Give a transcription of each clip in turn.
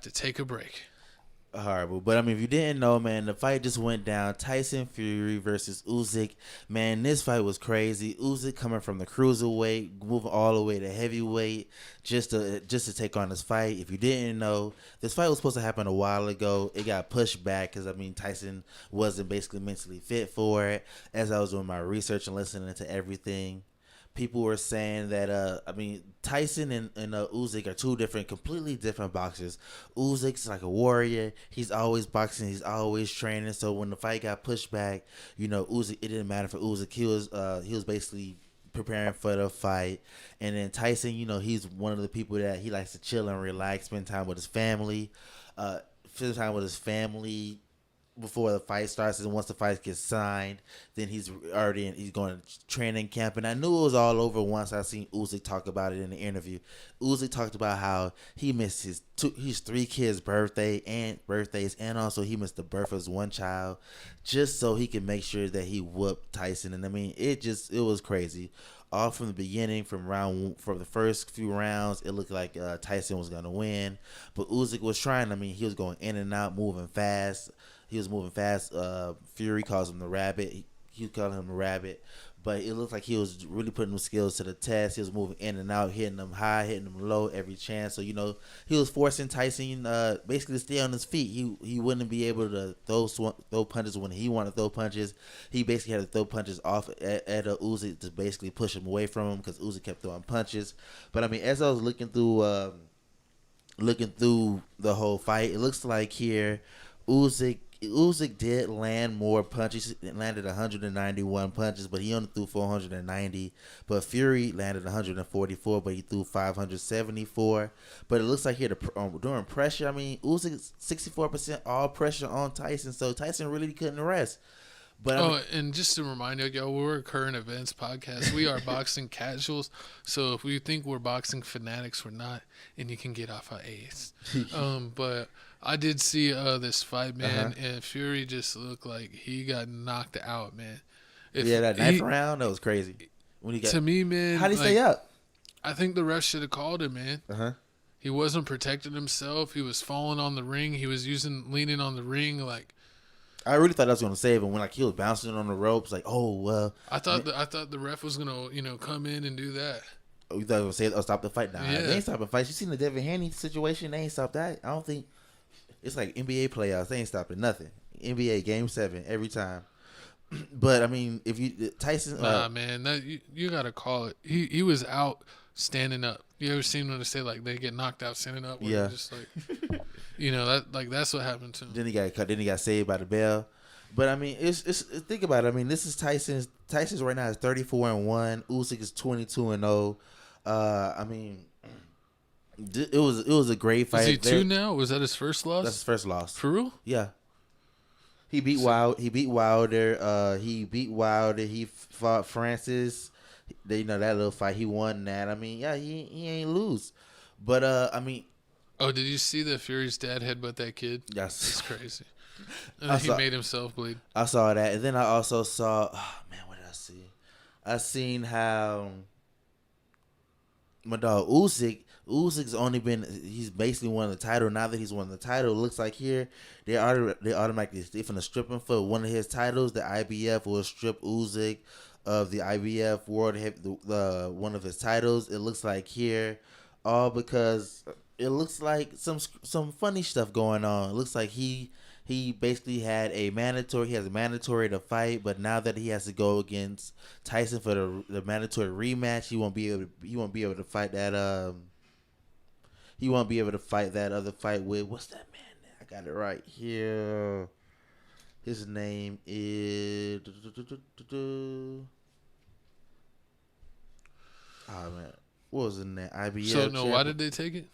To take a break. Horrible. But I mean, if you didn't know, man, the fight just went down. Tyson Fury versus Usyk. Man, this fight was crazy. Usyk coming from the cruiserweight, moving all the way to heavyweight, just to take on this fight. If you didn't know, this fight was supposed to happen a while ago. It got pushed back because I mean Tyson wasn't basically mentally fit for it. As I was doing my research and listening to everything, people were saying that I mean Tyson and Usyk are two completely different boxers. Usyk's like a warrior. He's always boxing. He's always training. So when the fight got pushed back, Usyk, it didn't matter for Usyk. He was basically preparing for the fight. And then Tyson, he's one of the people that he likes to chill and relax, spend time with his family, spend time with his family before the fight starts, and once the fight gets signed, then he's going to training camp. And I knew it was all over once I seen Usyk talk about it in the interview. Usyk talked about how he missed his 3 kids' birthdays, and also he missed the birth of his one child, just so he can make sure that he whooped Tyson. And I mean, it was crazy. All from the beginning, from the first few rounds, it looked like Tyson was gonna win, but Usyk was trying. I mean, he was going in and out, moving fast. He was moving fast. Fury calls him the rabbit. He called him the rabbit. But it looked like he was really putting his skills to the test. He was moving in and out, hitting them high, hitting them low every chance. So, he was forcing Tyson basically to stay on his feet. He wouldn't be able to throw punches when he wanted to throw punches. He basically had to throw punches off at Usyk to basically push him away from him because Usyk kept throwing punches. But, I mean, as I was looking through the whole fight, it looks like here Usyk did land more punches. He landed 191 punches, but he only threw 490. But Fury landed 144, but he threw 574. But it looks like here during pressure, I mean, Usyk 64% all pressure on Tyson, so Tyson really couldn't rest. But and just to remind you, we're a current events podcast. We are boxing casuals, so if we think we're boxing fanatics, we're not, and you can get off our ass. But I did see this fight, man, and Fury just looked like he got knocked out, man. That ninth round, that was crazy. To me, man, how did he stay up? I think the ref should have called him, man. He wasn't protecting himself. He was falling on the ring. He was leaning on the ring, like. I really thought that was gonna save him when he was bouncing on the ropes. Like, oh well. I thought the ref was gonna come in and do that. Oh, you thought he was gonna say, stop the fight? Nah, they ain't stopping fights. You seen the Devin Haney situation? They ain't stopped that. I don't think it's like NBA playoffs. They ain't stopping nothing. NBA Game 7 every time. But I mean, if you Tyson, man, you gotta call it. He was out standing up. You ever seen when they say like they get knocked out standing up? Yeah. Just like. That's what happened to him. Then he got cut. Then he got saved by the bell. But I mean, it's think about it. I mean, this is Tyson's right now is 34-1. Usyk is 22-0. I mean, it was a great fight. Is he 2 now? Was that his first loss? That's his first loss. For real? Yeah. He beat Wilder. He beat Wilder. He fought Francis. That little fight. He won that. I mean, yeah, he ain't lose. But I mean. Oh, did you see that Fury's dad headbutt that kid? Yes. It's crazy. And he made himself bleed. I saw that. And then I also saw, what did I see? I seen how my dog Usyk's only he's basically won the title. Now that he's won the title, it looks like here, they automatically, they're finna strip him for one of his titles. The IBF will strip Usyk of the IBF World one of his titles. It looks like here, all because... It looks like some funny stuff going on. It looks like he basically has a mandatory to fight, but now that he has to go against Tyson for the mandatory rematch, he won't be able to fight that he won't be able to fight that other fight with what's that man? I got it right here. His name is oh man. What was in that IBF? So why did they take it?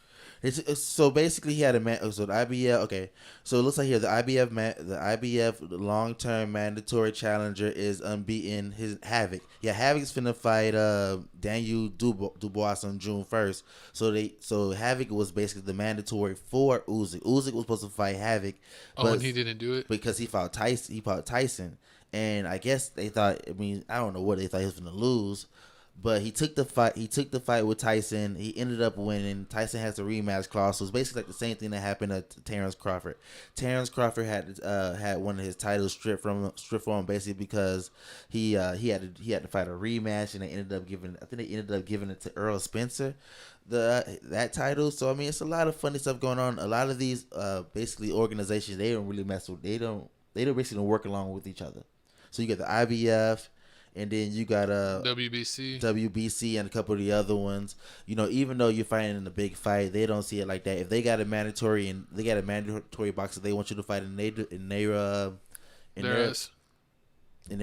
So basically, he had so the IBF. Okay, so it looks like here the IBF long-term mandatory challenger is unbeaten. His Havoc. Yeah, Havoc's finna fight Daniel Dubois on June 1st. So Havoc was basically the mandatory for Usyk. Usyk was supposed to fight Havoc. And he didn't do it because he fought Tyson. And I guess they thought. I mean, I don't know what they thought he was gonna lose. But he took the fight. He took the fight with Tyson. He ended up winning. Tyson has a rematch clause, so it's basically like the same thing that happened to Terrence Crawford. Terrence Crawford had one of his titles stripped from him basically because he had to fight a rematch, and they ended up giving it to Earl Spencer, that title. So I mean, it's a lot of funny stuff going on. A lot of these basically organizations, they don't really mess with. They don't basically don't work along with each other. So you got the IBF. And then you got WBC, and a couple of the other ones. You know, even though you're fighting in a big fight, they don't see it like that. If they got a mandatory boxer, they want you to fight in their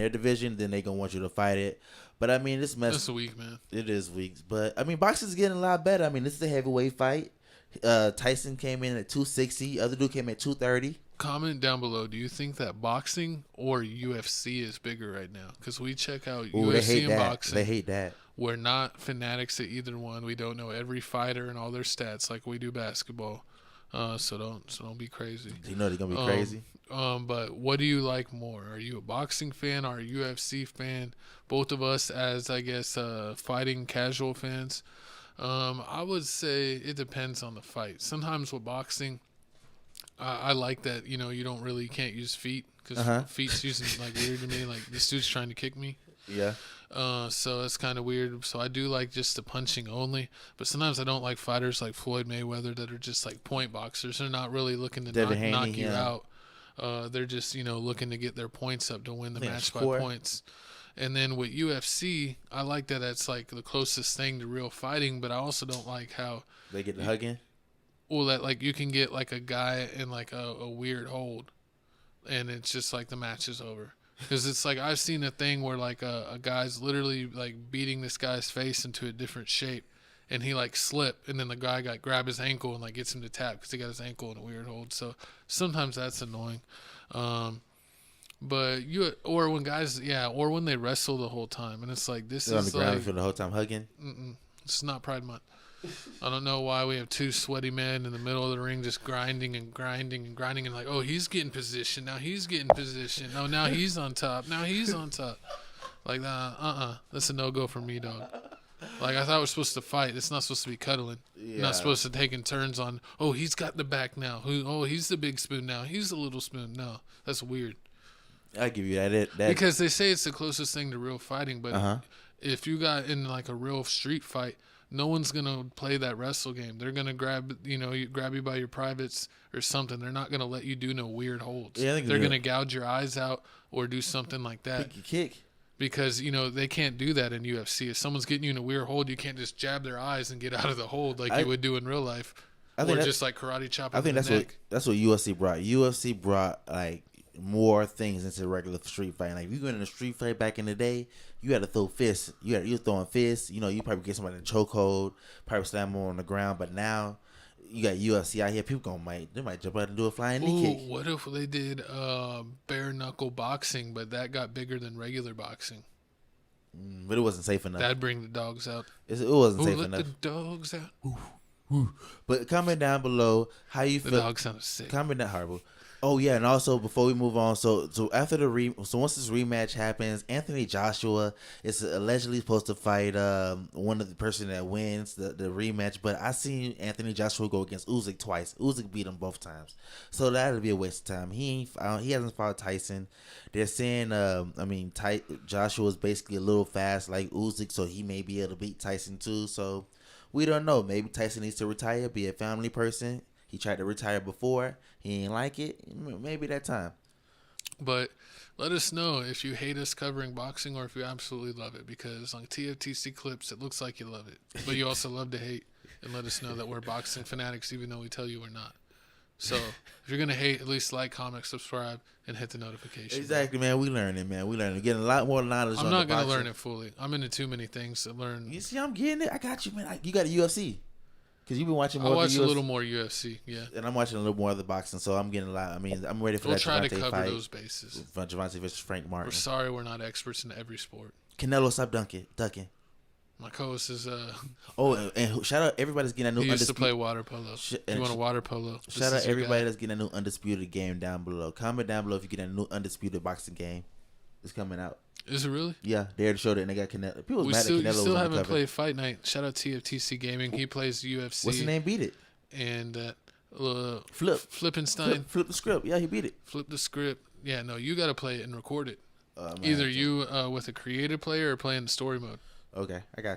division, then they gonna want you to fight it. But I mean, That's weak, man. It is weak. But I mean, boxing's getting a lot better. I mean, this is a heavyweight fight. Tyson came in at 260. Other dude came at 230. Comment down below. Do you think that boxing or UFC is bigger right now? Because we check out UFC and boxing. They hate that. We're not fanatics at either one. We don't know every fighter and all their stats like we do basketball. So don't be crazy. You know they're gonna be crazy. But what do you like more? Are you a boxing fan or a UFC fan? Both of us, as I guess, fighting casual fans. I would say it depends on the fight. Sometimes with boxing, I like that, you can't use feet because feet's using like weird to me. Like this dude's trying to kick me. Yeah. So it's kind of weird. So I do like just the punching only. But sometimes I don't like fighters like Floyd Mayweather that are just like point boxers. They're not really looking to knock you out. They're just, looking to get their points up to win the match by points. And then with UFC, I like that it's like the closest thing to real fighting, but I also don't like how they get the hugging. Well, that like you can get like a guy in like a weird hold, and it's just like the match is over. Because it's like I've seen a thing where like a guy's literally like beating this guy's face into a different shape, and he like slipped, and then the guy grab his ankle and like gets him to tap because he got his ankle in a weird hold. So sometimes that's annoying. But or when they wrestle the whole time, and it's like this is on the ground like, for the whole time hugging. It's not Pride Month. I don't know why we have two sweaty men in the middle of the ring just grinding and like, oh, he's getting position. Now he's getting position. Oh, now he's on top. Now he's on top. Like that. That's a no-go for me, dog. Like, I thought we're supposed to fight. It's not supposed to be cuddling. Yeah. Not supposed to taking turns on, oh, he's got the back now. Oh, he's the big spoon now. He's the little spoon. No, that's weird. I give you that. Because they say it's the closest thing to real fighting, but if you got in like a real street fight, no one's gonna play that wrestle game. They're gonna grab you by your privates or something. They're not gonna let you do no weird holds. Yeah, they're gonna gouge your eyes out or do something like that. Kick. Because they can't do that in UFC. If someone's getting you in a weird hold, you can't just jab their eyes and get out of the hold like you would do in real life. Or just like karate chop. I think that's what UFC brought. UFC brought like more things into regular street fighting. Like if you go in a street fight back in the day, you had to throw fists. You're throwing fists. You probably get somebody in a chokehold, probably slam them on the ground. But now you got UFC out here. People they might jump out and do a flying knee kick. What if they did bare knuckle boxing, but that got bigger than regular boxing? But it wasn't safe enough. That'd bring the dogs out. It wasn't safe let enough. The dogs out. But comment down below how you feel. The dog sounded sick. Comment down horrible. Oh yeah, and also before we move on, so after once this rematch happens, Anthony Joshua is allegedly supposed to fight one of the person that wins the rematch. But I seen Anthony Joshua go against Usyk twice. Usyk beat him both times, so that'll be a waste of time. He hasn't fought Tyson. They're saying Joshua's basically a little fast like Usyk, so he may be able to beat Tyson too. So we don't know. Maybe Tyson needs to retire, be a family person. He tried to retire before. He ain't like it. Maybe that time. But let us know if you hate us covering boxing or if you absolutely love it. Because on TFTC clips, it looks like you love it. But you also love to hate. And let us know that we're boxing fanatics even though we tell you we're not. So if you're going to hate, at least like, comment, subscribe, and hit the notification. Exactly, man. We learning, man. We learning. Getting a lot more knowledge. I'm not going to learn it fully. I'm into too many things to learn. You see, I'm getting it. I got you, man. You got a UFC. Because you've been watching more. I watch a little more UFC, yeah. And I'm watching a little more of the boxing, so I'm getting a lot. I mean, I'm ready for we'll that try Javante to cover fight. Those bases. Javante versus Frank Martin. We're sorry we're not experts in every sport. Canelo, stop ducking. My co-host is... Oh, and shout out everybody that's getting a new... He used to play water polo. You want a water polo? Shout out everybody that's getting a new Undisputed game down below. Comment down below if you get a new Undisputed boxing game. It's coming out. Is it really? Yeah, they already showed it, and they got Canelo. People was mad that Canelo You was still on the haven't cover. played Fight Night. Shout out TFTC Gaming. He plays UFC. What's the name? Beat it. And Flippenstein. Flip the script. Yeah, he beat it. Flip the script. Yeah, no, you got to play it and record it. Man, Either you with a creative player or playing the story mode. Okay, I got you.